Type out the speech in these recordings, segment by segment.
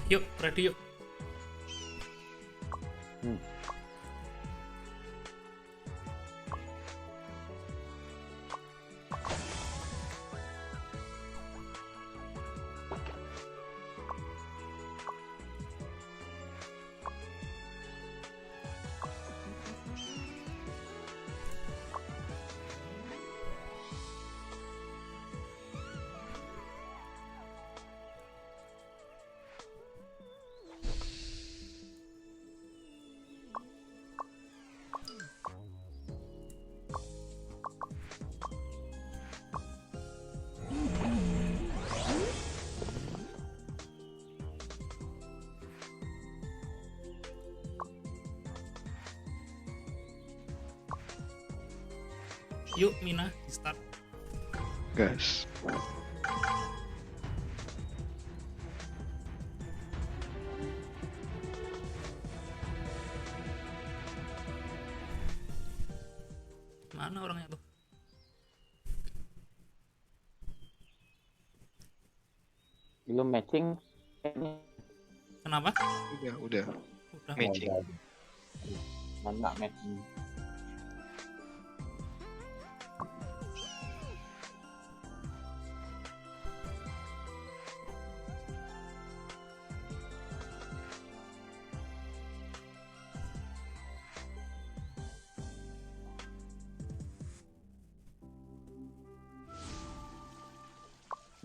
Yuk, ready yuk. Yuk, Mina, start. Gas. Mana orangnya tuh? Belum matching kayaknya. Kenapa? Udah. Udah. Matching. Mana matching?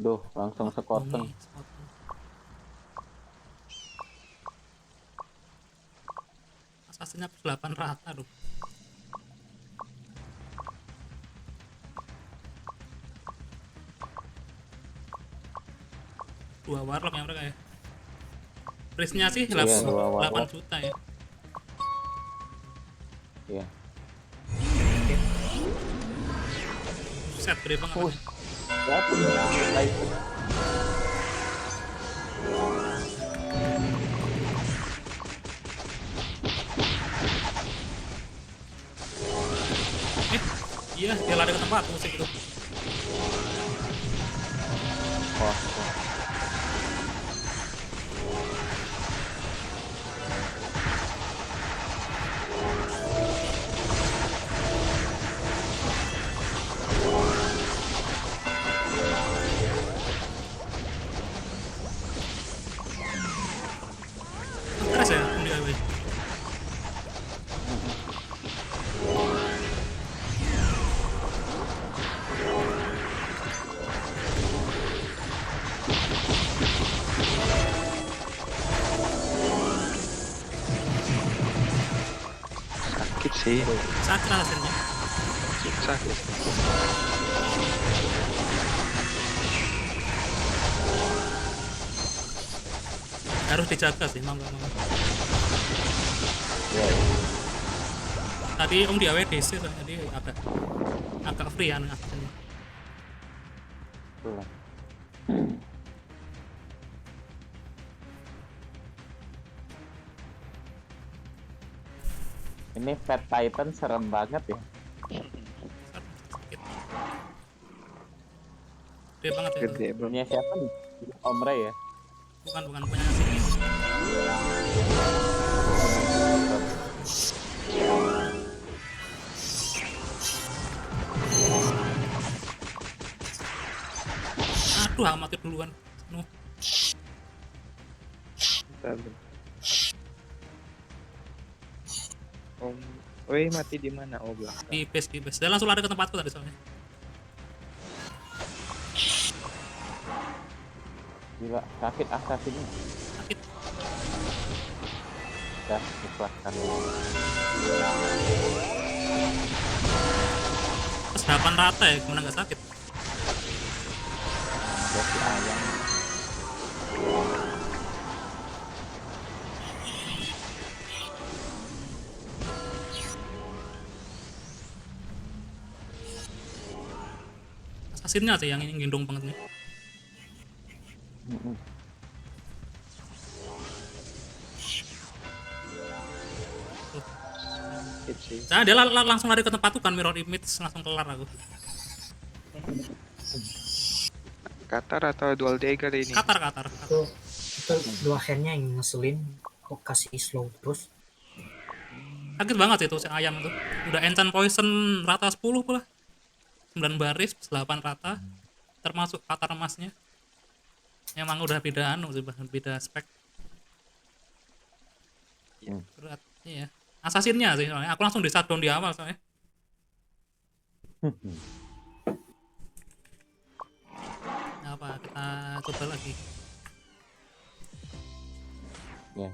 Duh, langsung sekoteng. Asasnya 8 rata tuh. Dua warlock yang mereka ya. Price-nya sih Iya, 8 dua warlock. juta ya. Iya. Set gede banget. Lihat, Iya, dia lari ke tempat musik itu. wah, Stres ya, dia weh. Sakit sih. Sakit rasanya. Sakit. Harus dijaga sih, mau nggak mau. ya. Tadi Om di AWDC tuh, jadi agak free anu aksennya. Betul lah. Ini Fat Titan serem banget ya. Sakit. Gede banget ya. Gede bro. Punya siapa nih? Om Ray ya? Bukan punya sini. Aduh, mati duluan. Nuh. Bentar, bro. Woi, mati di mana? Oh, belakang. Di base. Dia langsung lari ke tempatku tadi soalnya. Gila, sakit assassinnya. Sakit. Udah, ikhlaskan. Pas 8 rata ya, gimana nggak sakit? Udah si ayam. Assassinnya sih yang gendong banget nih. Sakit sih. Nah, dia langsung lari ke tempatku kan, mirror image, langsung kelar aku. Qatar atau dual dagger ini? Qatar. dua handnya yang ngeselin, kok kasih slow terus. Sakit banget itu si ayam tuh. Udah enchant poison rata 10 pula. 9 baris, 8 rata. Termasuk katar emasnya. Emang udah beda anu sih, beda spek. Hmm. Berat. Iya. Assassinnya sih soalnya. Aku langsung di shutdown di awal soalnya. Nah, apa kita coba lagi. Ya.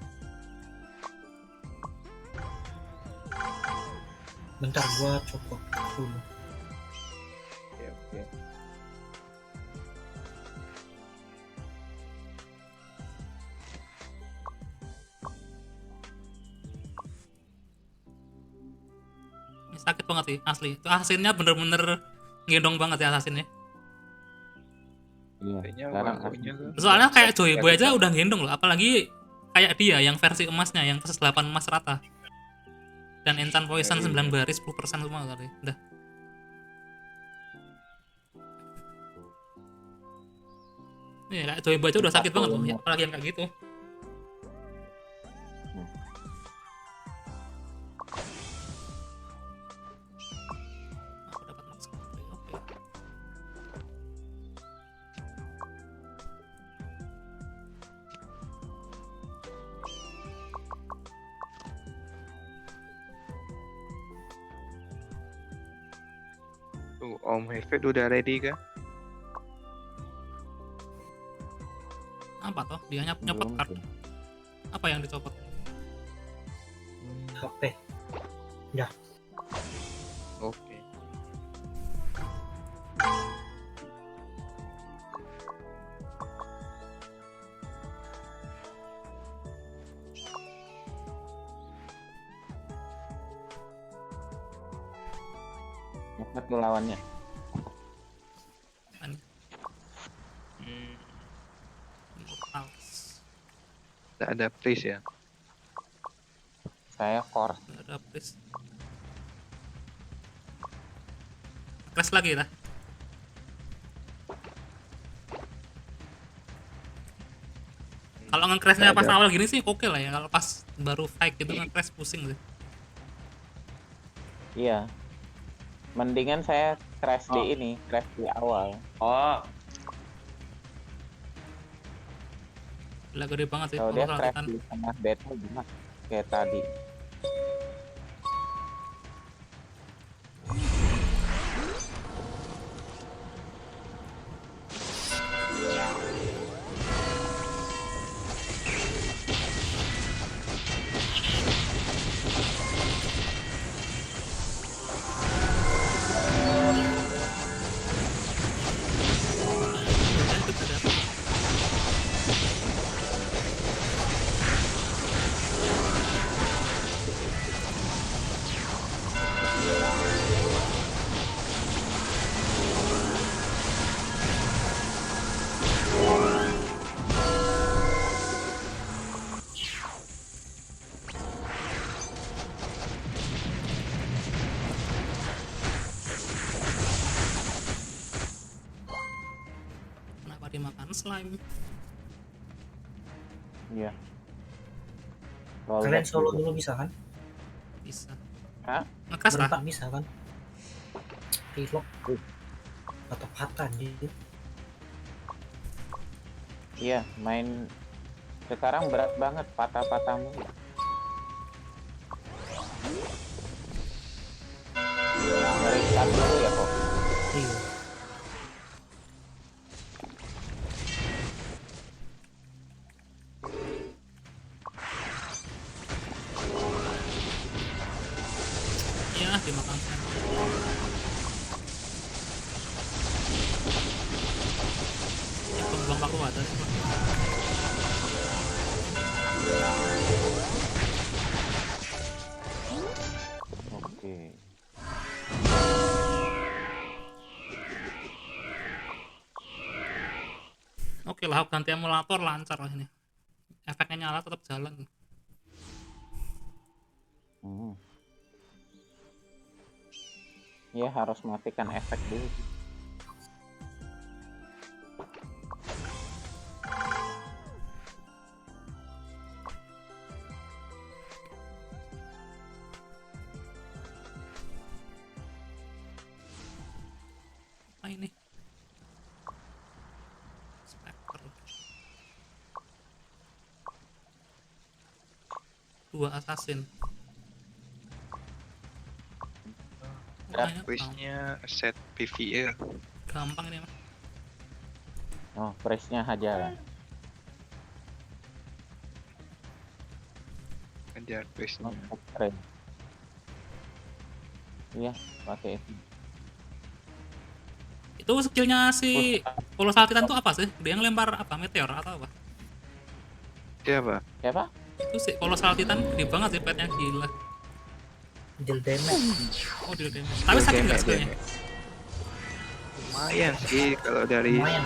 Bentar gua copot dulu. Oke, oke. Ini sakit banget sih asli. Itu assassinnya bener-bener gendong banget ya assassinnya. Iya. Kayaknya Sekarang waktunya ke- Soalnya kayak Sakit Joyboy aja banget. udah gendong loh. Apalagi kayak dia yang versi emasnya yang plus 8 emas rata. Dan enchant poison Iya. 9 baris 10% semua kali. Udah. Iya kayak Joyboy aja udah sakit banget loh. Ya, apalagi yang kayak gitu. Aku dapat max country. Oke. Tuh, Om Hefet udah ready kah? Apa toh? Dia nyopot belum card. sih. Apa yang dicopot? HP. Oke. Ngepet tuh lawannya. Ini Hmm, Immortals. nggak ada please ya. Saya core. Nggak ada please. Crash lagi lah. Kalau nge-crashnya Nggak pas ada. awal gini sih oke lah ya. Kalau pas baru fight gitu nge-crash pusing sih. Iya. Mendingan saya crash di ini, crash di awal. Oh, Gila gede banget sih Kalau kalau dia crash rakitan. di tengah battle gimana? Kayak tadi. Itu ada. Kenapa dimakan slime? Iya. Kalian Rollback solo juga. dulu bisa kan? Bisa. Hah? Nge-crash lah. Berempat bisa kan? Relock. Atau patah gitu. Iya, main sekarang berat banget patah-patah mulu. Ngerikan dulu ya kok. Iya. Iya dimakan slime. Ya pembuang paku ada sih. Oke. Oke lah, ganti emulator lancar lah ini. Efeknya nyala tetap jalan. Hmm. Ya harus matikan efek dulu. 2 assassin. Ya, Makanya Questnya set PvE. gampang ini mah. Oh, price-nya aja lah. Kejar questnya. Oh, keren. Iya, pakai itu. Itu skillnya si Colossal Titan tuh apa sih? Dia ngelempar apa? Meteor atau apa? Siapa? Siapa? Itu si Colossal Titan gede banget sih petnya, gila. Deal damage. Oh, deal damage. Tapi sakit nggak skillnya? Lumayan sih kalau dari Lumayan.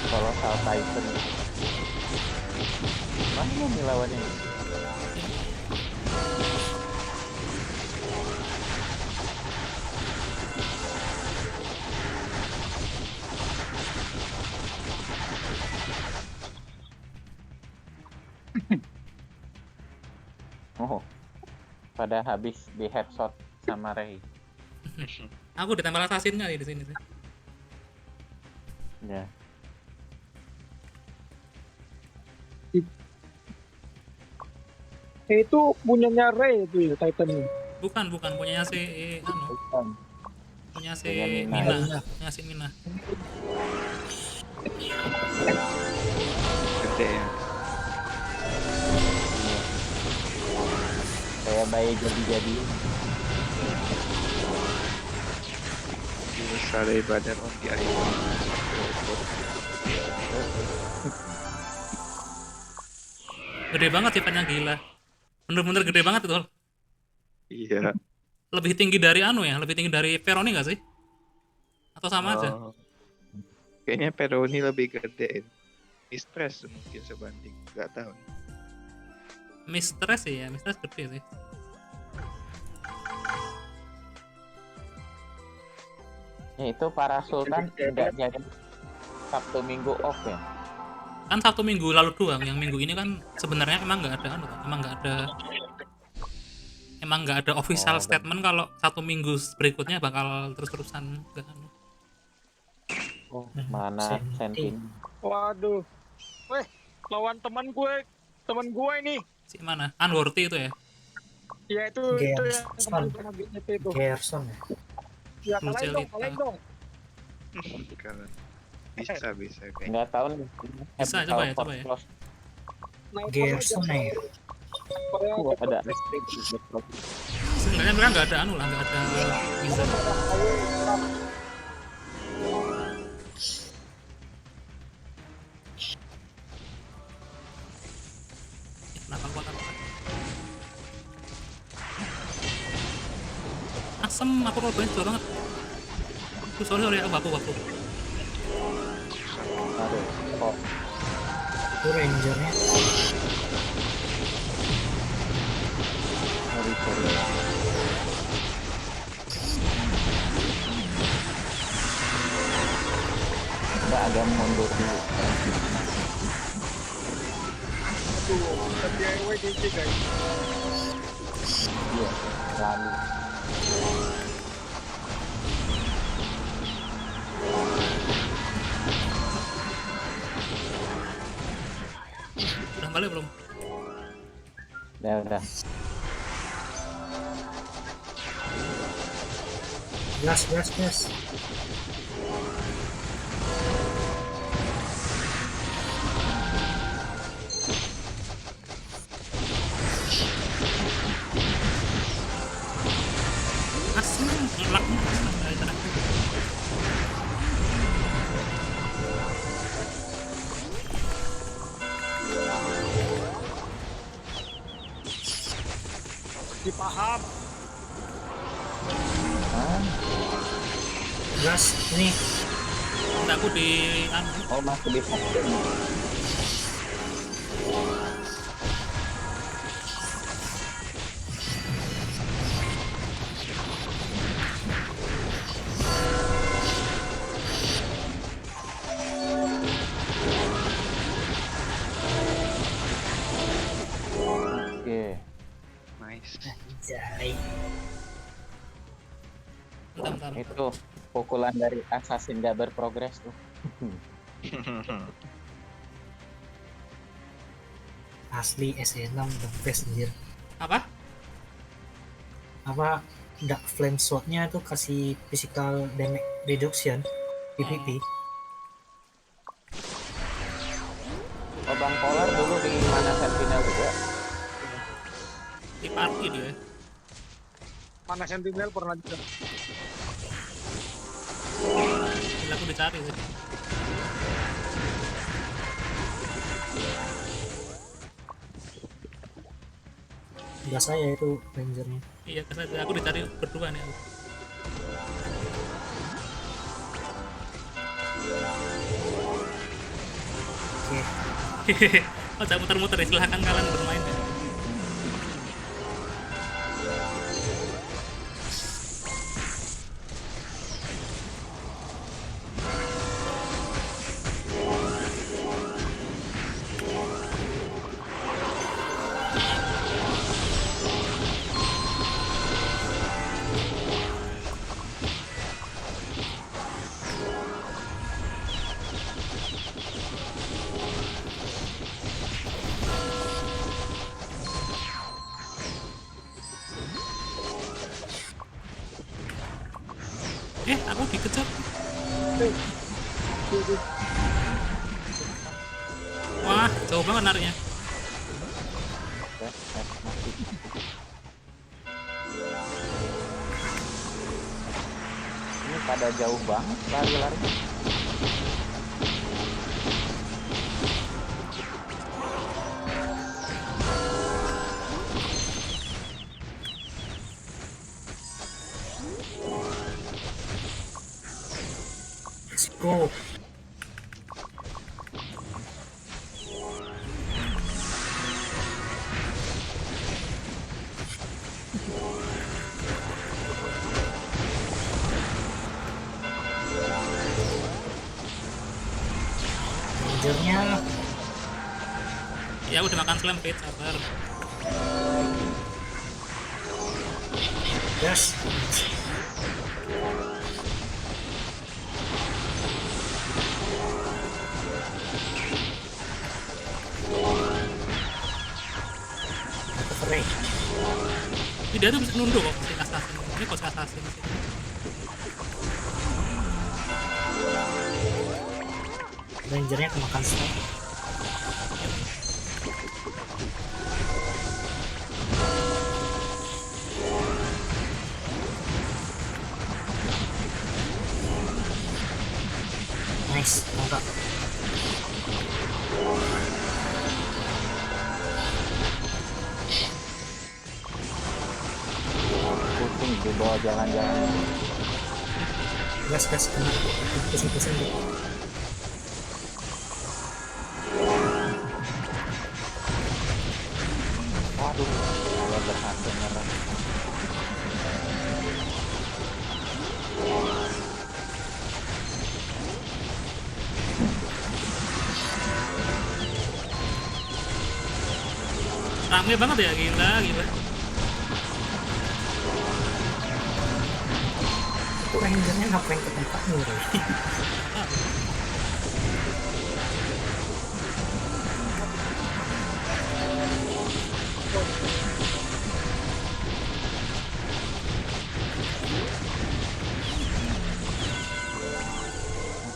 Colossal Titan. Mana nih lawannya? Oh, pada habis di headshot sama Ray. Aku ditempel assassinnya nih di sini sih. Ya. Itu punyanya Ray itu ya, Titan ini. Bukan punyanya si Bukan. punya si Punya Mina. Mina. Punya si Mina. gede ya. Kayak bayi jadi-jadi. Saleh badan on the island. Gede banget sih petnya, gila. Bener-bener gede banget itu. Iya. Lebih tinggi dari ya, lebih tinggi dari Peroni nggak sih? Atau sama aja? Oh. Kayaknya Peroni lebih gede. Mistress mungkin sebanding, nggak tahu. Mistress sih ya, Mistress gede sih. Ya, itu para sultan tidak jadi Sabtu Minggu off ya. Kan Sabtu Minggu lalu doang, yang minggu ini kan sebenarnya emang nggak ada emang nggak ada official Oh, statement kalau 1 minggu berikutnya bakal terus-terusan nggak anu. Oh, mana Senti. Sentin? Waduh. Weh, lawan teman gue ini. Si mana? Unworthy itu ya? Ya itu yang Gerson. kemarin sama GCP itu. Gerson ya. Ya kalahin dong, Lucelita. kalahin dong. Kalau bisa kayaknya. Nggak tahu nih. Bisa, coba ya, coba ya. Close. Naik Gerson aja. ya. Supaya Oh, ada. Sebenarnya mereka nggak ada nggak ada wizard. Kenapa kuat apa? Asem, aku rollnya jauh banget. Sorry, aku. Aduh. Oh, Itu rangernya. sorry. Udah agak mundur dulu. Aduh, DIY GC guys. Iya, lalu. Udah balik belum? Udah. Gas. Asem, ngelak. Dari tadi. Dipaham. Ah, Gas. Ini. Udah aku di oh masih di vaksin. Oke. Nice. Jai. bentar. Itu pukulan dari assassin gak berprogres tuh. Asli SE6 the best anjir. Apa? Apa Dark Flame Sword-nya tuh kasih physical damage reduction PvP. Oh, Bang Polar dulu di mana Sentinel juga? Di party dia. Mana Sentinel pernah juga. Gila aku dicari sih. Udah saya itu rangernya. Iya, karena aku dicari berdua nih aku. Oke, Oh, jangan muter-muter ya, silahkan kalian bermain ya. Aku dikejar. Wah, jauh banget nariknya. Oke, masih. Ini pada jauh banget lari-lari. let's go. Rangernya Ya udah makan slam pit, sabar. yes. Recovery. Dia tuh bisa nunduk kok si assassin. Ini kok si assassin sih. Rangernya kemakan stun. Nice, mantap. Pusing di bawah jalan-jalan. Gas kena. Pusing-pusing gitu. Waduh, gua berhasil nyerang. Rame banget ya, gila, gila. Itu rangernya ngapain ke tempat nih?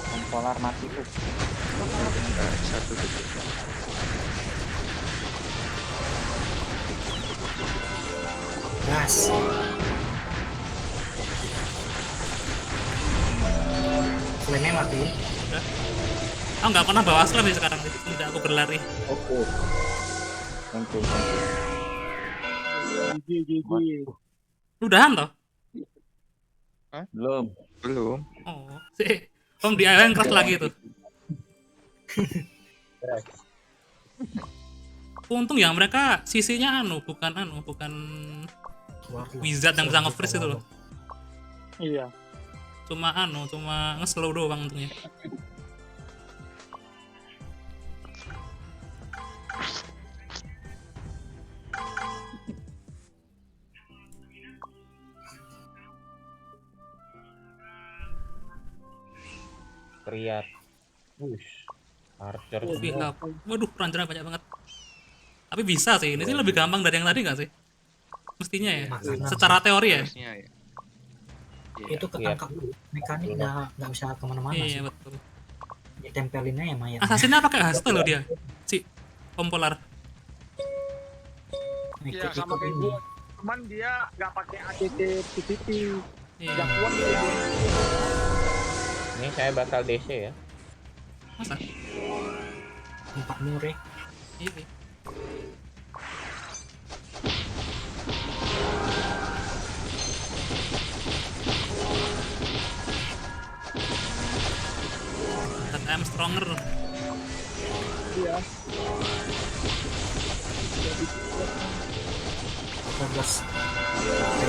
Bang Polar mati tuh. Satu detik. Gas. Flame-nya mati. Udah. Oh, nggak pernah bawa slam ya sekarang. Tidak aku berlari. Oke. Thank you. GG. Udahan toh? Belum. Belum. Oh, sih. Om di awal keras lagi tuh. Untung ya mereka sisinya bukan Warlock. wizard yang bisa nge-freeze itu loh. Iya. Cuma nge-slow doang untungnya. Kriat. Wush. Archer Pihak. Waduh, rangernya banyak banget. Tapi bisa sih, ini sih lebih gampang dari yang tadi nggak sih? Mestinya ya, Makanya secara teori ya. Harusnya ya. Iya. itu ketangkap mekanik nggak bisa kemana-mana Iya sih. betul. Ditempelinnya ya mayat. Assassinnya pakai haste loh dia, si Om Polar. Iya, Ikut sama kayak ini. gue. Cuman dia nggak pakai ACT PVP. Iya. Nggak kuat dia. Ini saya bakal DC ya. Masa? 4 mure. Iya. Iya. That I'm stronger. Iya. 14.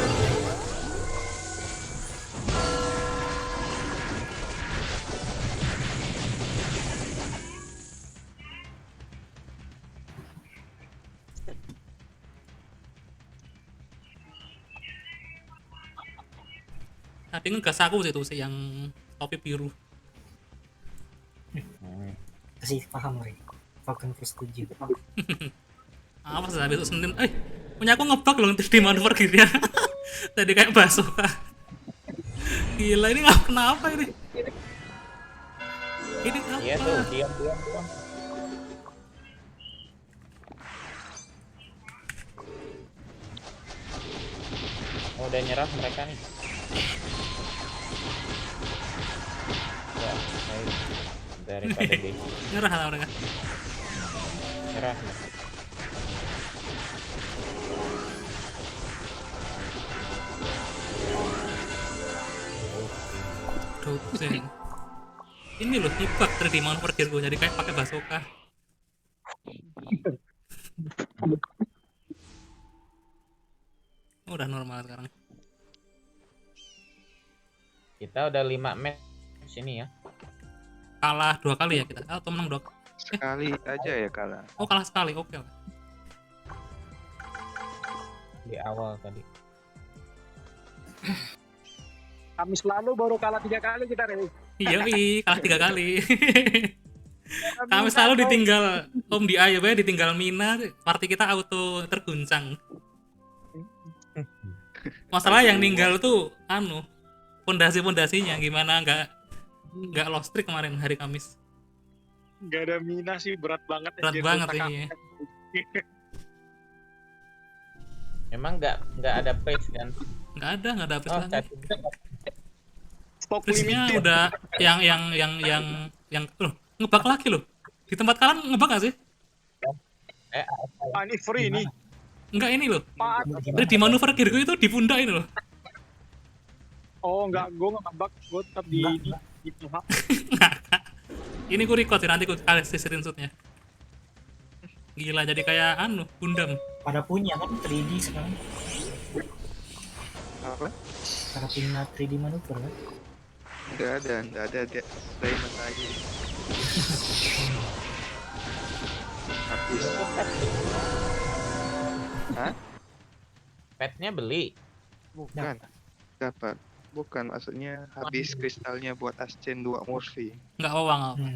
Tadi ngegas aku sih tuh si yang topi biru. Kasih paham Mure. Falcon Force 7. Apa sih besok Senin? Punya aku ngebug loh di manuver gitu ya. Tadi kayak bazooka. Gila ini nggak kenapa ini? Ini apa? Iya tuh, diam. Oh, udah nyerah mereka nih. Ya, baik. Daripada DC. Nyerah lah mereka. Nyerah. Dosen. Ini loh ngebug 3D manuver gear gue jadi kayak pakai bazooka. Udah normal sekarang. Kita udah 5 match sini ya. Kalah 2 kali ya kita atau menang 2 kali? Sekali aja ya kalah. Oh kalah sekali, oke lah. Di awal tadi. Kamis lalu baru kalah 3 kali kita, Rey. Iya, kalah 3 kali. Kami selalu ditinggal Om di Ayo ya, ditinggal Mina, party kita auto terguncang. Masalah yang ninggal tuh pondasi-pondasinya gimana nggak lost streak kemarin hari Kamis. Nggak ada Mina sih, berat banget. Berat anjir, banget kakak. iya. Emang nggak ada price kan? Nggak ada update Oh, lagi. satu. Stok Prisnya limited. udah yang loh, ngebug lagi loh. Di tempat kalian ngebug nggak sih? Ah, ini free nih. Enggak ini loh. Apaan? Di manuver gearku itu di pundak ini loh. Oh, nggak, gue nggak kebak. Gue tetap di pihak. Ini ku record ya, nanti ku kasih screenshotnya. Gila jadi kayak Gundam. Pada punya kan 3D sekarang. Apa? Pada punya 3D manuver kan. Nggak ada dia diamond lagi. Habis. Hah? Petnya beli. Bukan. Dapat. Bukan, maksudnya habis kristalnya buat Ascen 2 Morphe. Nggak apa-apa, nggak apa-apa.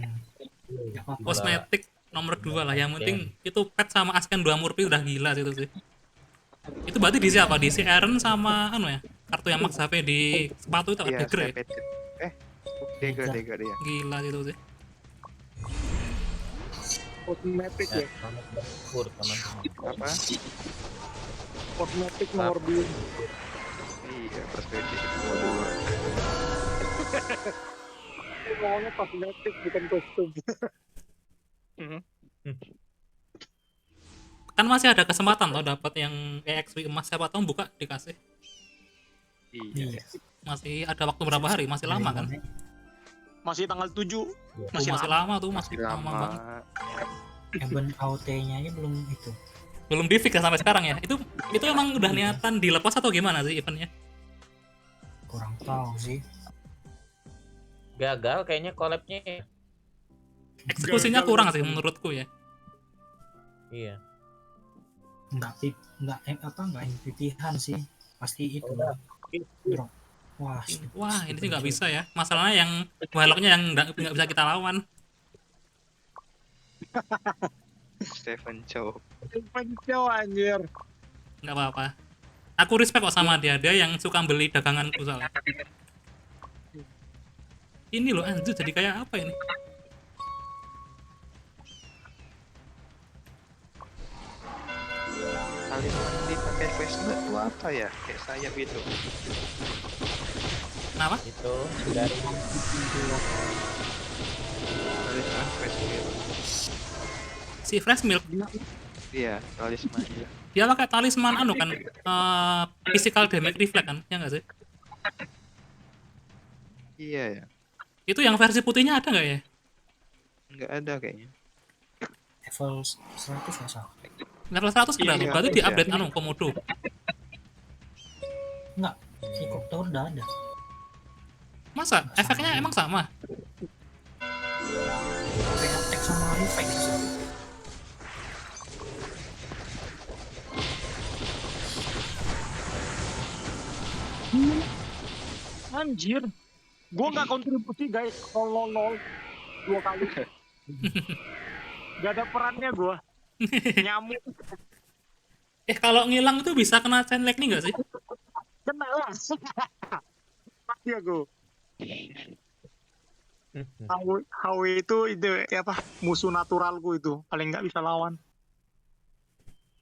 Nggak apa-apa. Kosmetik nomor 2 lah. Yang penting itu pet sama Asken 2 Murphy udah gila sih itu sih. Itu berarti di siapa? Di si Aaron sama ya? Kartu yang Max HP di sepatu itu ada Iya, Dagger ya? Stepet. Dega dia. Gila itu sih. Cosmetic ya. Selamat bersyukur teman-teman. Apa? Cosmetic nomor 2. Iya, perspektif nomor 2. Ngomongnya cosmetic bukan kostum. Kan masih ada kesempatan loh dapat yang EXP emas, siapa tahu buka dikasih. Iya. Iya. Masih ada waktu berapa hari? Masih lama kan? Masih tanggal 7. Masih Masih lama tuh, masih lama Lama. banget. Event AOT-nya aja belum itu. Belum di fix ya sampai sekarang ya. Itu emang udah niatan dilepas atau gimana sih eventnya? Kurang tahu sih. Gagal kayaknya collab-nya ya. Eksekusinya Gagal. kurang sih menurutku ya. Iya. Nggak MVP-han sih. Pasti itu. Drop. Wah, Wah, ini sih nggak bisa ya. Masalahnya yang baloknya yang nggak bisa kita lawan. Stephen Chow. Pencau anjir. Nggak apa-apa. Aku respect kok sama dia yang suka beli daganganku soalnya. Ini loh anjir jadi kayak apa ini? Talisman dipakai Vespa itu apa ya? Kayak sayap itu. Kenapa? Itu dari Talisman Vespa. Si Fresh Milk Iya, talisman. Iya. dia pakai talisman anu kan physical damage reflect kan, ya nggak sih? Iya ya. Itu yang versi putihnya ada nggak ya? Nggak ada kayaknya. Level 100 nggak salah. Level 100 ada tuh, Iya, berarti iya. di update anu komodo. Enggak, helikopter udah ada. Masa efeknya emang sama? Kayak attack sama reflect sih. Anjir. Gue nggak kontribusi guys. Lol. 2 kali. Gak ada perannya gue. Nyamuk. Kalau ngilang itu bisa kena chain lightning nggak sih? Kena lah. Mati aku. HW itu apa? Musuh naturalku itu. Paling nggak bisa lawan.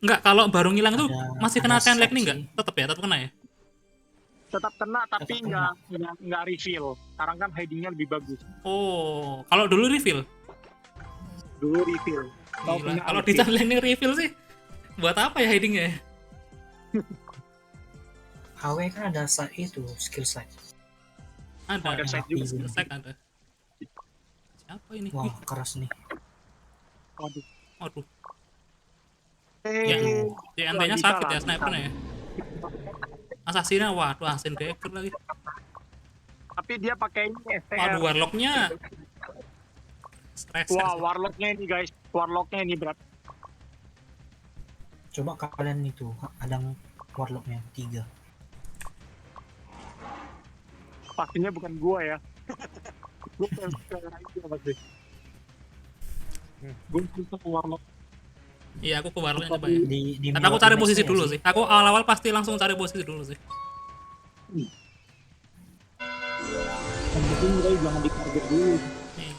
Nggak, kalau baru ngilang itu Ada- masih kena ada chain set lightning nggak? sih. Tetap ya, tetap kena ya? Tetap kena tapi Tetap nggak reveal. Sekarang kan hidingnya lebih bagus. Oh, kalau dulu reveal. Dulu reveal. Gila, kalau di chain lightning reveal sih buat apa ya hidingnya? HW kan ada side itu, skill side. Ada, Ada side juga. Aktif. Sek ada. Siapa ini? Wah, Wih, keras nih. Waduh. waduh. Eh, TNT-nya bisa sakit lah, ya bisa. snipernya ya. Assassin-nya waduh, Assassin Decker lagi. tapi dia pakai ini STR. Waduh, Warlock-nya stress. Wah, warlocknya ini guys. Warlocknya ini berat. Coba kalian itu, ada warlocknya 3. Pastinya bukan gua ya. Gua pengen itu pasti. Gua bisa ke warlock. Iya, aku ke Warlock-nya coba ya. Di Tapi aku cari mirror posisi image-nya dulu sih. Aku awal-awal pasti langsung cari posisi dulu sih. Yang penting guys jangan ditarget dulu. Nih.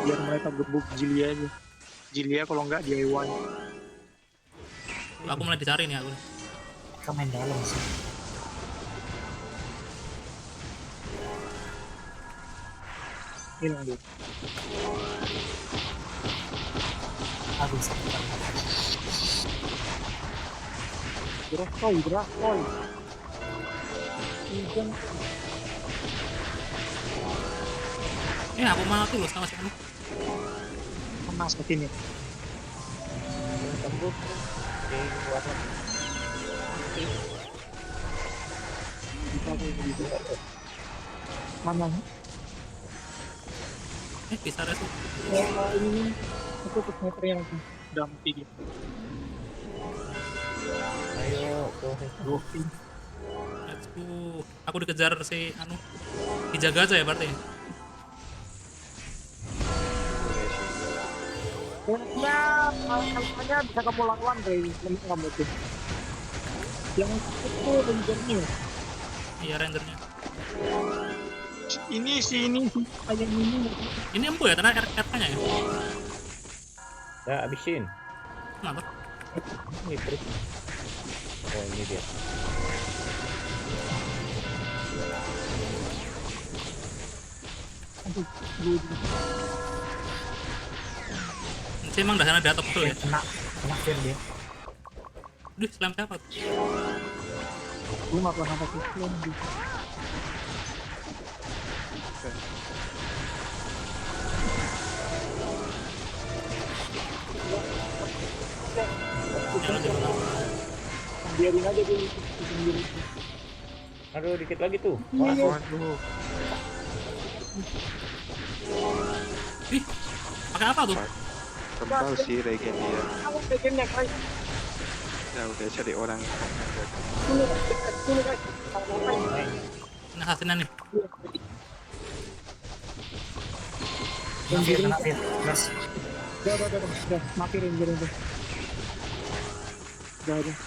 Biar mereka gebuk Jilianya. Jilia kalau nggak DIY. Aku mulai dicari nih aku. Mereka main dalam sih. Hilang dia. Aduh, sakit banget. Gerak koi. Ikan. Aku mati loh sama si anu. Panas ini. tembus di warlock. Mana? Bisa result. Ini aku ke sniper yang udah mati dia. Ayo tuh. Let's go. Aku dikejar si anu. Dijaga aja ya berarti. Ya, kalimatnya bisa kamu lawan guys, ini kamu tuh. Yang itu rangernya. Iya, rendernya. Ini sih ayam ini. Ini empu ya, karena RK-nya ya. Ya abisin. Kenapa? Ini terus. Oh ini dia. Aduh, Ini emang dah ada top betul ya. Kena fear dia. Duh, slam siapa tuh? gue nggak pernah pakai film gitu. Jangan jangan. Biarin aja dulu sendiri. Aduh dikit lagi tuh. Waduh. Ih, pakai apa tuh? Kebal sih regen dia. Kamu bikinnya guys. Udah cari orang. Dulu guys. Kalau ngapain? Ini hasilnya nih. Kena fear, keras. Udah, mati ranger itu. Udah.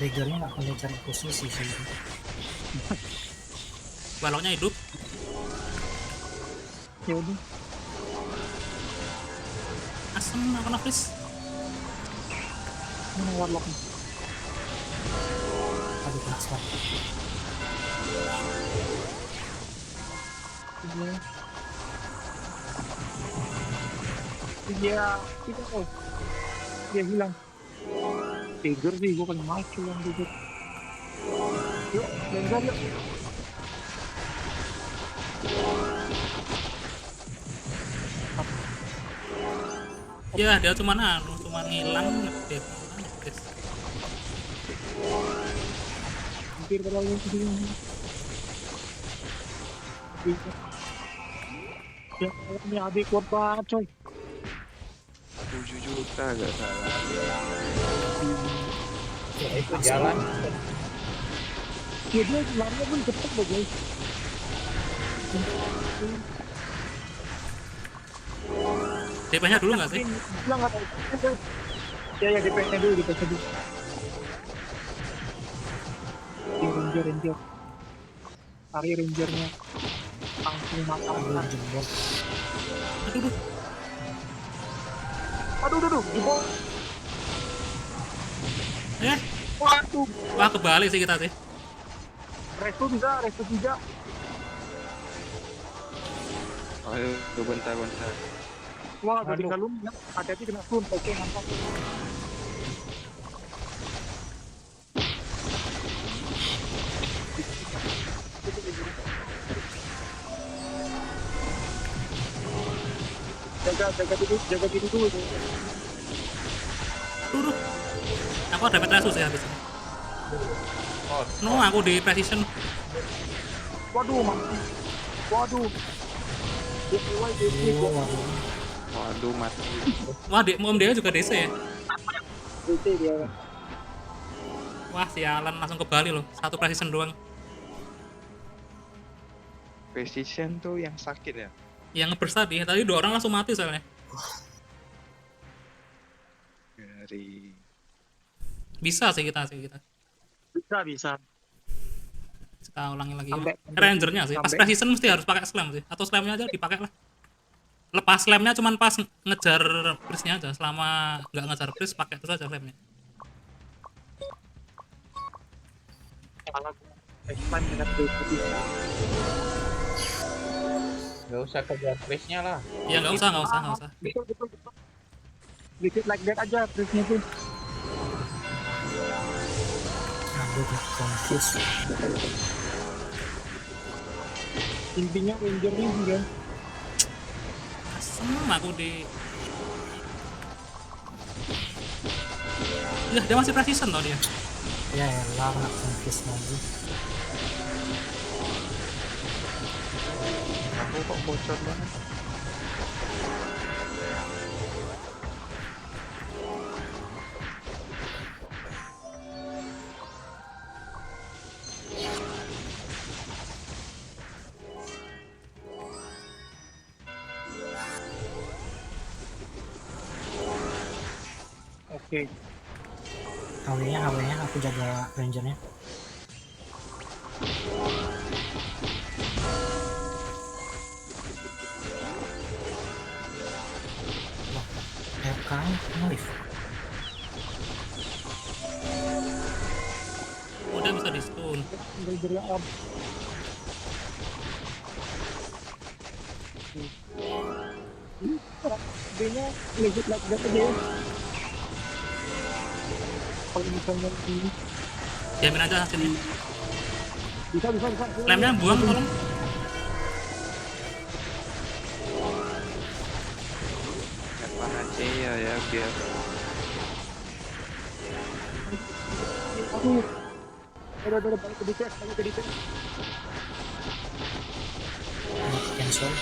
Daggernya nggak boleh cari posisi sih. Baloknya hidup. Ya udah. Asem aku nafis. Mana warlock? Aduh kena Iya. Iya, kita oh. Dia hilang. Tiger sih, gua paling males hilang tiger. Yuk, ranger yuk. Ya dia cuman hilang ngedep. Hampir terlalu sedih. Ya, ini adik kuat banget coy. 7 juta gak salah. Ya itu jalan. Ya dia larinya pun cepet loh guys. DP-nya dulu nggak sih? Dia nggak tahu. Ya DP-nya dulu, DP-nya dulu. Ranger. Cari rangernya. Langsung makan. jebol. Aduh, jebol. Waduh, Wah kebalik sih kita sih. resto 3. Ayo, bentar. Wah, udah tinggal lu ya. Hati-hati kena stun. Oke, mantap. Jaga diri dulu. Duh. Aku ada Petrasus ya habis ini. Oh, No, aku di precision. Waduh, mati. Waduh. Waduh, mati. Wah, Om dia juga DC ya. Dia. Wah, sialan langsung ke Bali loh. Satu precision doang. Precision tuh yang sakit ya. Yang ngeburst tadi 2 orang langsung mati soalnya. Dari Bisa sih kita. Bisa. Kita ulangi lagi. Sampai- Rangernya sih. Pas sampai- precision mesti harus pakai slam sih. Atau slamnya aja dipakai lah. Lepas slamnya cuman pas ngejar priestnya aja. Selama nggak ngejar priest pakai terus aja slamnya. Explain dengan pribadi. nggak usah kejar face-nya lah. Ya nggak usah. Betul. Dikit like that aja triknya tuh. Aduh confuse. Intinya ranger ini kan. Asem aku di. Ya dia masih precision tau dia. Ya elah kena confuse lagi. aku kok bocor banget. Oke. HW-nya aku jaga rangernya. Wah, FK-nya ngelif. Udah bisa di stun. Ranger yang up. D-nya legit like that aja ya. Kalau misalnya ini Diamin aja hasilnya. bisa. Slamnya buang tolong. Apa aja ya biar Aduh. Udah balik ke defense. Cancel.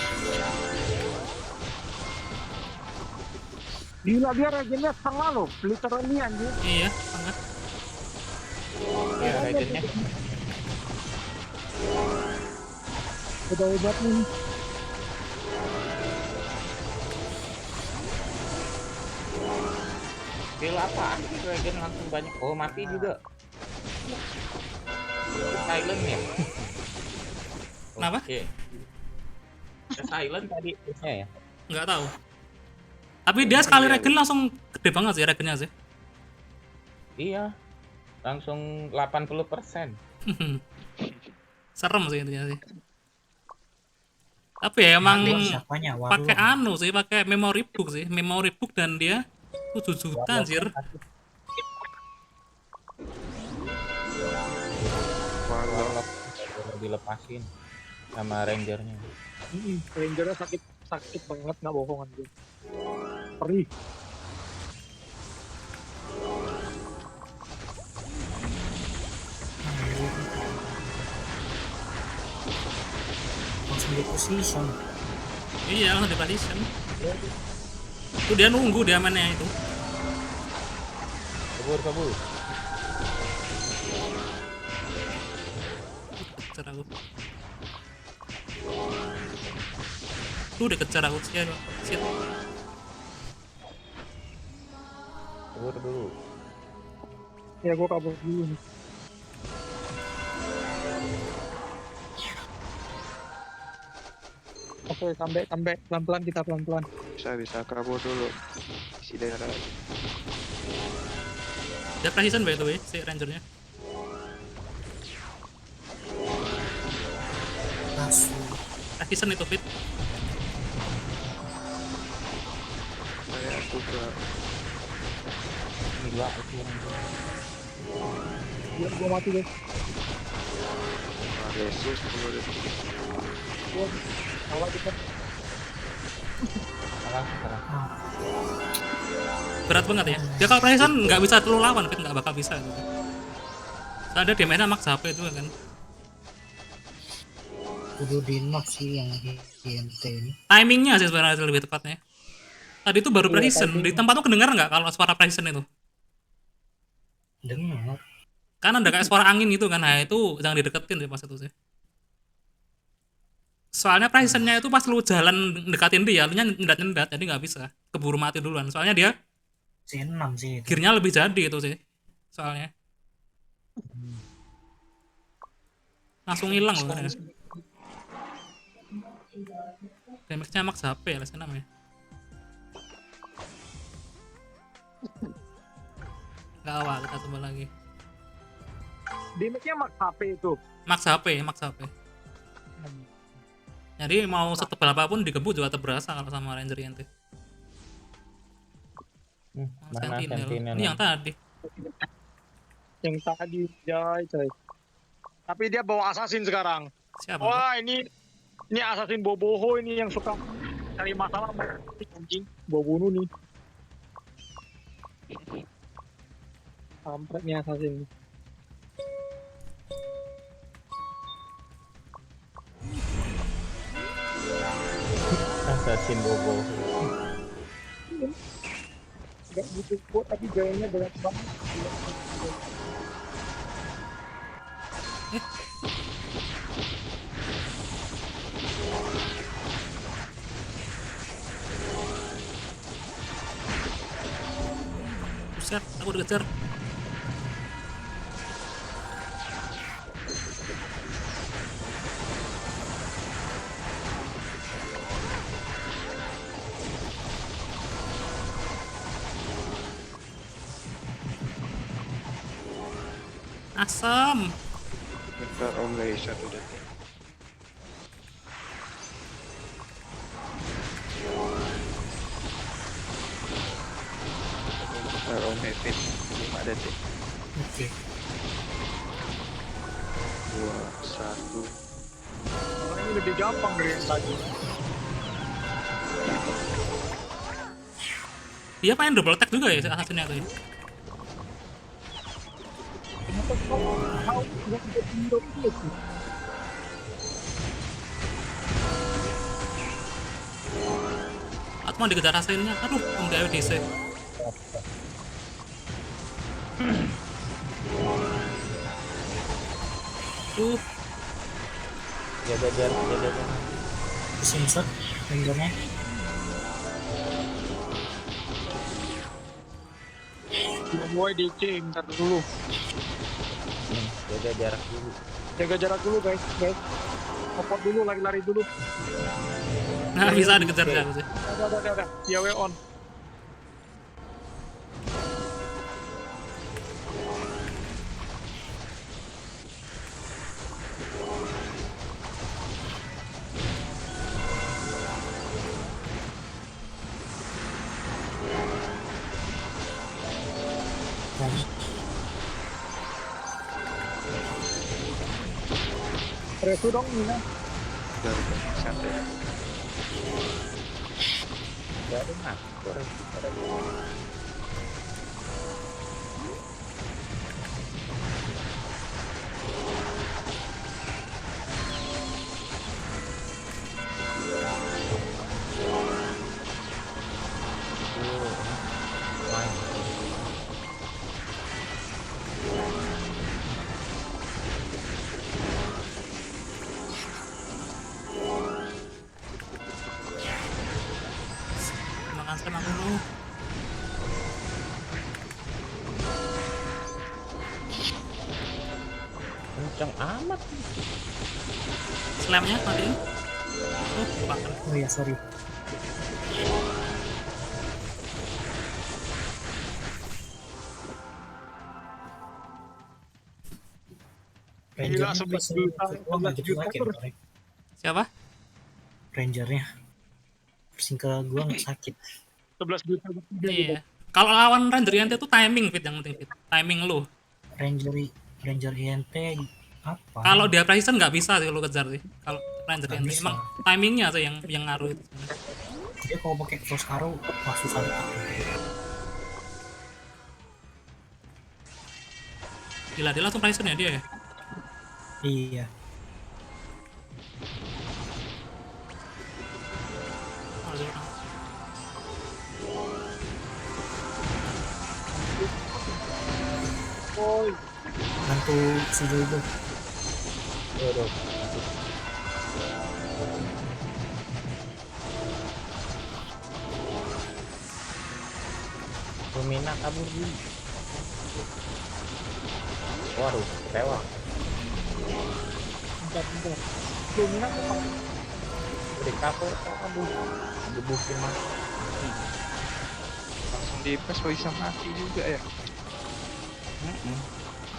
Gila dia regennya setengah loh, literally anjir. Iya, sangat. Ya, regennya. Udah obat nih. Skill apaan? Dragon langsung banyak. Oh, mati juga. Silent ya? Kenapa? Oke. Silent tadi ya. Nggak tahu. Tapi dia sekali Iya, regen langsung gede banget sih regennya sih. Iya. Langsung 80%. Serem sih intinya sih. Tapi ya emang Siapanya? pakai Warlock. anu sih, pakai memory book sih, memory book dan dia 7 juta anjir. Warlock dilepasin sama rangernya. Rangernya sakit banget, nggak bohongan gue. Perih. Langsung di position. Iya, langsung di partition. Itu dia nunggu dia mainnya itu. Kabur. Kejar aku. Tuh dikejar aku sih. Shit. Kabur dulu. Ya gue kabur dulu nih. Oke, comeback, pelan-pelan kita pelan-pelan. Bisa kabur dulu. Isi daerah. Dia partition by the way, si rangernya. Langsung. Partition itu fit. Saya aku ke Gila itu ranger. Biar gue mati guys. Yesus dulu deh. Gue awal kita. Salah sekarang. Berat banget ya. Dia kalau partition nggak bisa terlalu lawan, fit nggak bakal bisa gitu. Soalnya dia mainnya max HP itu kan. Kudu di knock sih yang INT ini. Timingnya sih sebenarnya lebih tepatnya. Tadi itu baru Iya, partition. Di tempat tuh kedengar nggak kalau suara partition itu? Dengar. Kan ada kayak suara angin gitu kan. Nah itu jangan dideketin sih pas itu sih. Soalnya partitionnya itu pas lu jalan dekatin dia, lu nyendat-nyendat, jadi nggak bisa. Keburu mati duluan. Soalnya dia C6 sih itu. gearnya lebih jadi itu sih. Soalnya. Langsung hilang loh. Ya. Damage-nya max HP ya, lesnya namanya. Gak awal, kita coba lagi. Damage-nya max HP itu. Max HP. Jadi mau setebal apapun digebuk juga terberasa kalau sama Ranger Yanti. Mana Sentinel? Ini yang tadi. Yang tadi, coy. Tapi dia bawa assassin sekarang. Siapa? Wah, ini assassin boboho ini yang suka cari masalah sama anjing. Bawa bunuh nih. Kampret nih assassin. Assassin Bobo. Gak butuh kuat tapi gayanya berat banget. Buset, aku dikejar. Asam. bentar om guys, 1 detik. Bentar om Hevin, 5 detik. Oke. 2, 1. Ini lebih gampang dari yang tadi. Dia main double attack juga ya si assassinnya tuh ya. Kenapa kau tidak bisa hero itu? Atau mau dikejar assassinnya. Aduh, enggak DC. Jaga jarak. Simshot rangernya. Gue DC, ntar dulu. Jaga jarak dulu. Jaga jarak dulu guys. Support dulu, lari-lari dulu. Nah, bisa dikejar dia sih. Udah. Ya on. Dan Resu dong, Mina. Udah santai. Gak ada ngatur. Makan aku dulu. Kencang amat. Slamnya matiin. Oh, kebakar. oh ya sorry. Gila, Rangernya 11 bisa juta, gua nggak 11 gitu juta lagi terus. Korek. Siapa? Rangernya pusing ke gua nggak sakit. 11 juta. Iya. Kalau lawan Ranger Yante itu timing fit yang penting fit. Timing lu. Ranger INT apa? Kalau dia precision nggak bisa sih lu kejar sih. Kalau Ranger Nggak Yante bisa. emang timingnya sih yang ngaruh itu. Dia kalau pakai cross arrow wah susah dekat. Gila, dia langsung precision ya dia ya. Iya. Oh, ada orang. Oi, Bantu si Jojo. Aduh. Lumina kabur dulu. Waduh, lewat. bentar. Mina kok Udah cover, aduh. Gebukin mas. Langsung di pas bisa mati juga ya.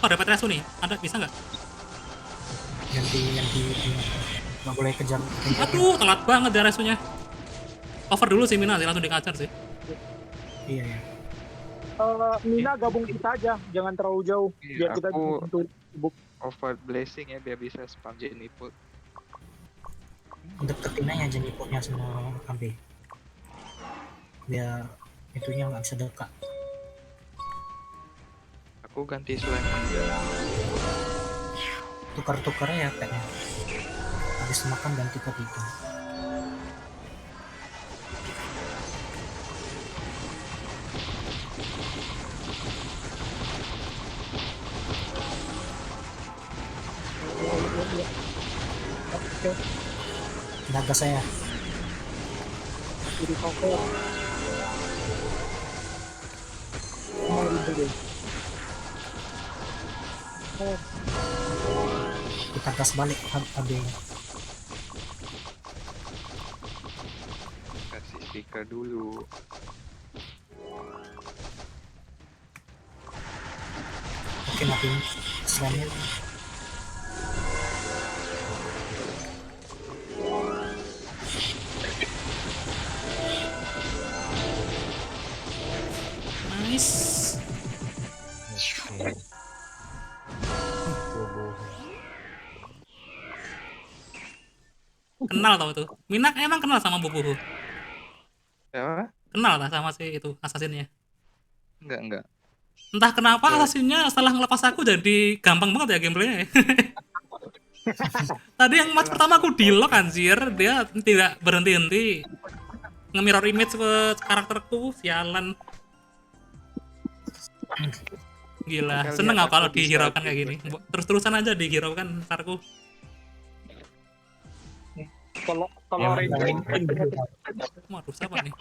Oh, dapat resu nih. Ada bisa nggak? Ganti nggak boleh kejar. Aduh, telat banget dia resunya. Over dulu sih Mina sih, langsung dikacar sih. Iya ya. Mina gabung kita aja, jangan terlalu jauh. Iya, Biar kita aku- untuk sibuk. Over blessing ya biar bisa spam Jennifer. Deketin aja Jennifernya sama KB. Biar itunya nggak bisa dekat. Aku ganti slime aja. Tukar-tukar ya petnya. Habis makan ganti ke itu. Oke, Naga saya. jadi cover. Mau ribet deh. Oh, Kita gas balik KB-nya. Kasih stiker dulu. Oke matiin slamnya. Nice. Kenal tau itu. Mina emang kenal sama Bubuhu. Ya, Kenal lah sama si itu assassinnya. enggak. Entah kenapa assassinnya setelah ngelepas aku jadi gampang banget ya gameplaynya ya. Tadi yang match pertama aku di lock anjir, dia tidak berhenti-henti nge-mirror image ke karakterku, sialan. Gila, Kita seneng lihat aku kalau aku bisa dihiraukan kayak gini. gitu. Terus-terusan aja dihiraukan ntarku. kalau Yang Ranger lain Waduh, siapa nih?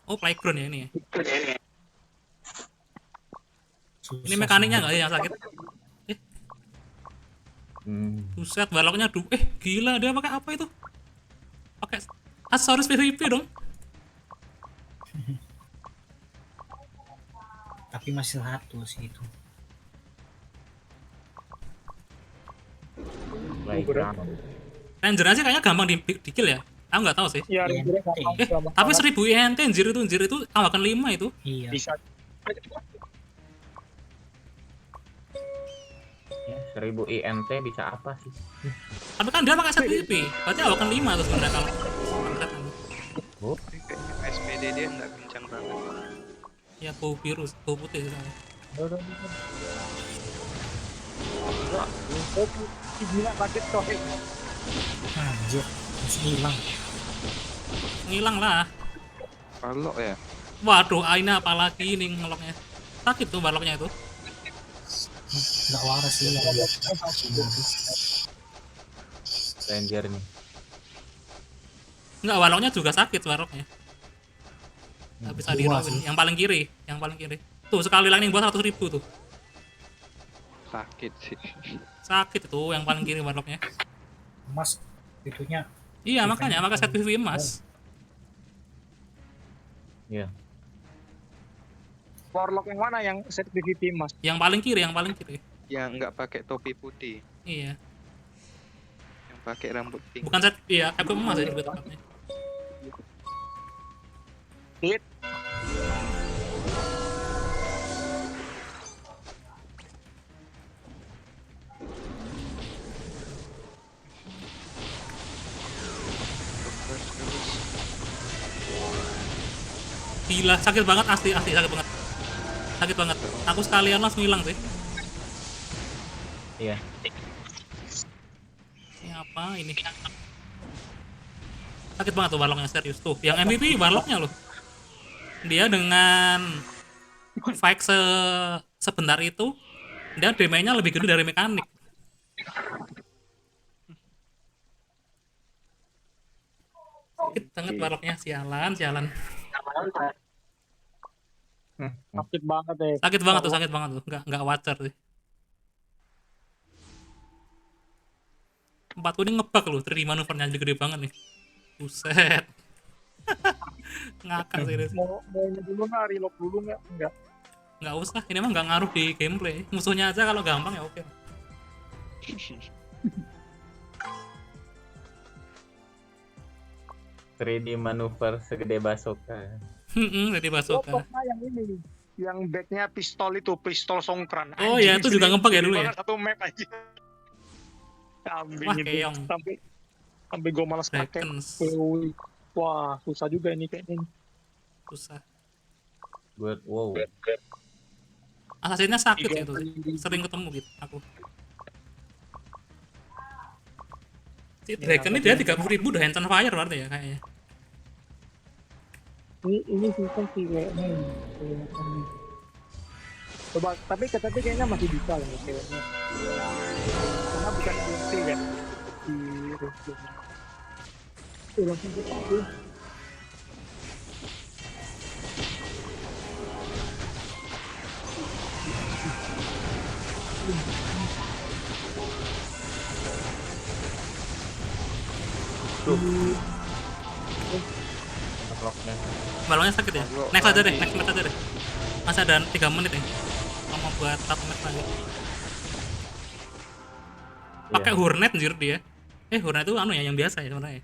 Oh, playground ya ini ya. Ini mekaniknya nggak ya yang sakit? Hmm. Buset, baloknya gila dia pakai apa itu? Pakai aksesoris PVP dong. Tapi masih satu sih itu. Playground. Ranger sih kayaknya gampang di kill ya. Aku nggak tahu sih. Iya, Iya. Ranger Tapi 1000 INT anjir itu tambahkan 5 itu. Iya. bisa. Ya, 1000 INT bisa apa sih? Tapi kan dia pakai set PVP. Berarti tambahkan 5 tuh sebenarnya kalau setan. Tapi kayaknya SPD dia nggak kencang banget. Ya bau biru, bau putih soalnya. Gila kaget coy. Anjir, masih hilang. Ngilang lah. Balok ya. Waduh, Aina apalagi ini ngeloknya. Sakit tuh baloknya itu. Nggak waras sih. Ranger nih. Enggak, baloknya juga sakit baloknya. Nggak bisa Dua dirobin. sih. Yang paling kiri. Tuh sekali lightning buat 100.000 tuh. Sakit sih. Sakit itu yang paling kiri baloknya. Emas itunya Iya, makanya set PVP emas. Iya. Warlock yang mana yang set PVP mas? Yang paling kiri. Yang nggak pakai topi putih, Iya. yang pakai rambut pink. Bukan set, iya, aku emas ya lebih tepatnya. Hit. Terus. Gila, sakit banget asli sakit banget. Sakit banget. Aku sekalian langsung hilang sih. Iya. Ini apa ini? Sakit banget tuh baloknya serius tuh. Yang MVP baloknya loh. Dia dengan fight sebentar itu dia damage-nya lebih gede dari mekanik. Sakit banget baloknya, sialan. Sakit banget deh. Sakit banget tuh. Enggak wajar sih. Empatku ini ngebug loh, 3D manuvernya gede banget nih. Buset. Ngakak serius. Mau ini dulu nggak, reload dulu nggak? Enggak. Nggak usah, ini mah nggak ngaruh di gameplay. Musuhnya aja kalau gampang ya oke. 3D manuver segede basoka. Jadi Oh, bazooka. pokoknya yang ini, yang backnya pistol itu, pistol songkran. Oh iya, itu juga ngebug ya dulu ya? Satu map aja. Kambing Wah, itu. keong. Sampai gue malas pakai. Dragons. Wah, susah juga ini kayaknya. Susah. Wow. Assassinnya sakit sih itu. Sering ketemu gitu aku. Si Dragon ini dia 30.000 udah Ancient Fire berarti ya kayaknya. Ini susah sih kayaknya. Coba, tapi kayaknya masih bisa lah kayaknya. Karena bukan kunci ya di review. Langsung ke satu. Ngebloknya. Balongnya sakit ya? Next match aja deh. Masih ada 3 menit ya. Mau buat 1 match lagi. Pakai Hornet anjir dia. Hornet itu anu ya yang biasa ya sebenarnya.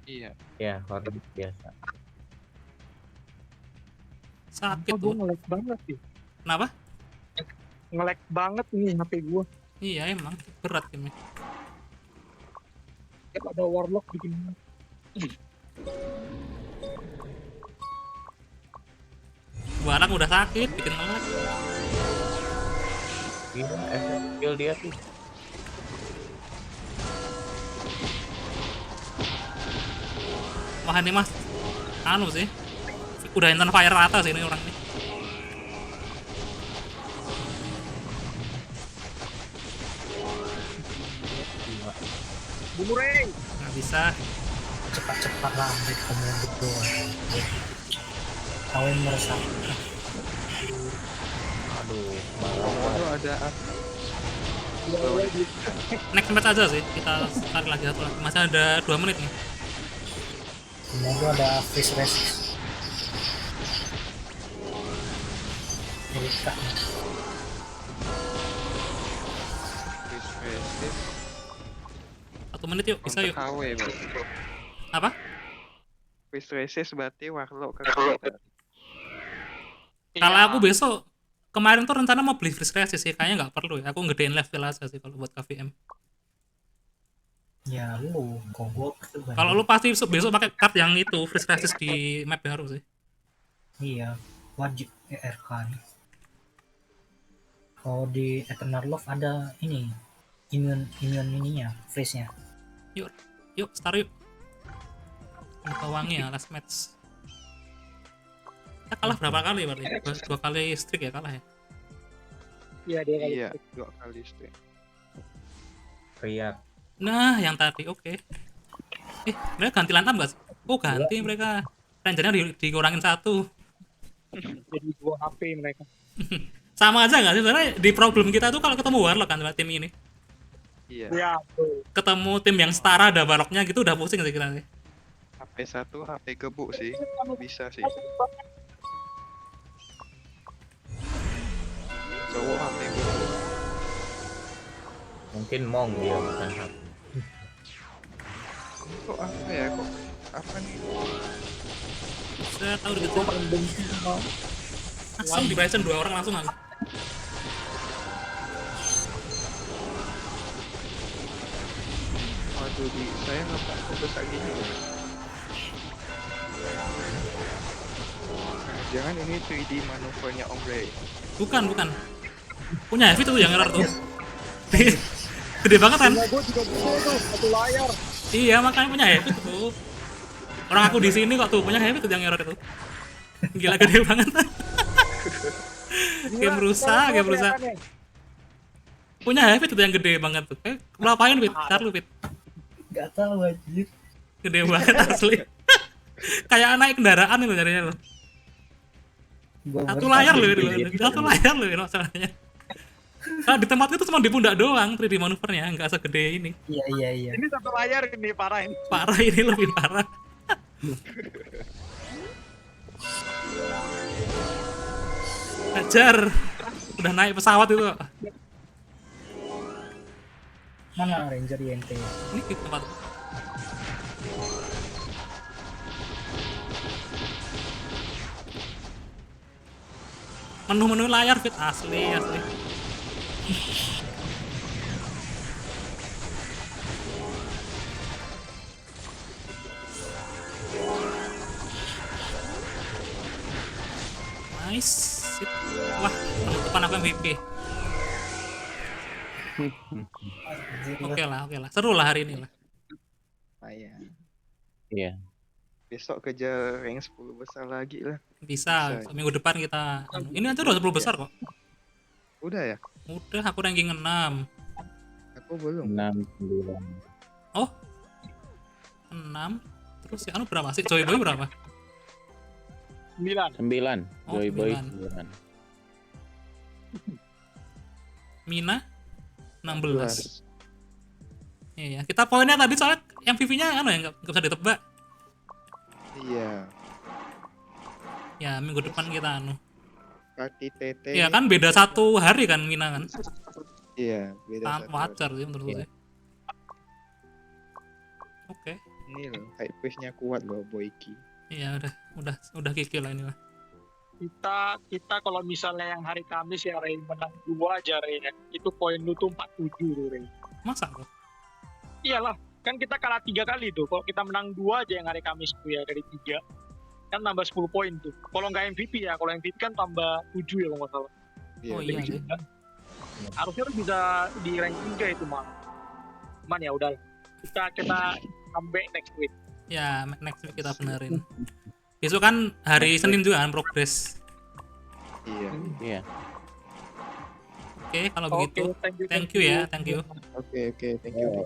Iya. Ya, hornet biasa. Sakit Gue tuh. nge-lag banget sih. Kenapa? Nge-lag banget nih HP gue. Iya emang berat game. Kayak ada warlock bikin. Barang udah sakit, bikin ngelag. Gila, efek skill dia tuh. Wah ini mas, anu sih, udah Ancient Fire rata sih ini orang ini. Boomerang. Nggak bisa. cepat-cepat lah ambil kamu gitu. Kau yang meresap. Aduh, Komodo ada apa? Next match aja sih, kita tarik lagi satu lagi. Masih ada 2 menit nih. Komodo ada freeze resist. Erika. Chris Resist. 1 menit yuk, bisa yuk. HW berarti. Apa? Chris Resist berarti Warlock ke kita. Kalau aku besok kemarin tuh rencana mau beli freeze resist sih, kayaknya nggak perlu ya. Aku gedein level aja sih kalau buat KVM. Ya lu, kogok. Kalau lu pasti besok pakai card yang itu freeze resist di map baru sih. Iya, wajib ERK nih. Kalau di Eternal Love ada ini immune ininya, freeze-nya. Yuk, start yuk. Muka wangi ya, last match. Kita kalah berapa kali berarti? 2 kali streak ya kalah ya? Iya, dia kali. Iya, 2 kali streak. Riak. Nah, yang tadi oke. Mereka ganti lantam gak sih? Oh, ganti mereka. Rangernya dikurangin 1. Jadi 2 HP mereka. Sama aja nggak sih? Sebenarnya di problem kita tuh kalau ketemu Warlock kan tim ini. Iya. Iya, tuh. Ketemu tim yang setara ada Warlocknya gitu udah pusing sih kira sih. HP 1, HP gebuk sih. Bisa sih. Cowok HP gebuk. Mungkin Mong dia bukan HP. Kok apa ya? Kok apa nih? Saya tahu gitu. Langsung di Bryson 2 orang langsung aku. Waduh, saya nggak kok besar gini. Jangan ini 3D manuvernya Ombre. Bukan. Punya Heavy tuh yang error tuh. Gede banget kan? Gue juga bisa tuh, 1 layar. Iya, makanya punya Heavy tuh. Orang aku di sini kok tuh punya Heavy tuh yang error itu. Gila gede banget. Game rusak. Punya Heavy tuh yang gede banget tuh. Ngapain Fit? Ntar lu Fit. Gak tahu anjir. Gede banget asli. Kayak naik kendaraan itu jadinya lo. Satu layar loh ini masalahnya. Nah, di tempat itu cuma di pundak doang 3D manuvernya, nggak segede ini. Iya. Ini 1 layar ini parah ini. Parah ini lebih parah. Ajar. Udah naik pesawat itu. Mana Ranger INT? Ini di tempat. Menu-menu layar Fit asli. Nice. Sip. Wah, penutupan aku MVP. Oke lah. Seru lah hari ini lah. Iya. Besok kejar rank 10 besar lagi lah. Bisa. Bisa. Minggu depan kita. Ini aja udah 10 besar kok. Udah ya? Udah, aku ranking 6. Aku belum. 6, 9. Oh, 6. Terus ya anu berapa sih? Joy Boy berapa? 9. 9. Oh, Joy Boy 9. 9. Mina 16. Iya, kita poinnya tadi soalnya MVP-nya anu ya nggak bisa ditebak. Iya. Ya, minggu depan kita anu. Kaki TT. Iya kan beda 1 hari kan Mina kan. Iya, beda satu. Wajar sih menurut Iya. saya. Oke. Ini loh, hype push-nya kuat loh Boyki. Iya udah kikil lah ini lah. Kita kalau misalnya yang hari Kamis ya Ray menang 2 aja Ray ya. Itu poin lu tuh 47 tuh Ray. Masa kok? Iyalah, kan kita kalah 3 kali tuh. Kalau kita menang 2 aja yang hari Kamis tuh ya dari 3. Kan tambah 10 poin tuh. Kalau nggak MVP ya, kalau MVP kan tambah 7 ya kalau nggak salah. Oh iya Jadi, sih. harusnya tuh bisa di rank 3 itu mah. Cuman ya udah. Kita comeback next week. Ya, next week kita benerin. Besok kan hari Senin juga kan progress. Iya. Iya. Oke, kalau begitu. Oke, Thank you ya, thank you. Oke, thank you.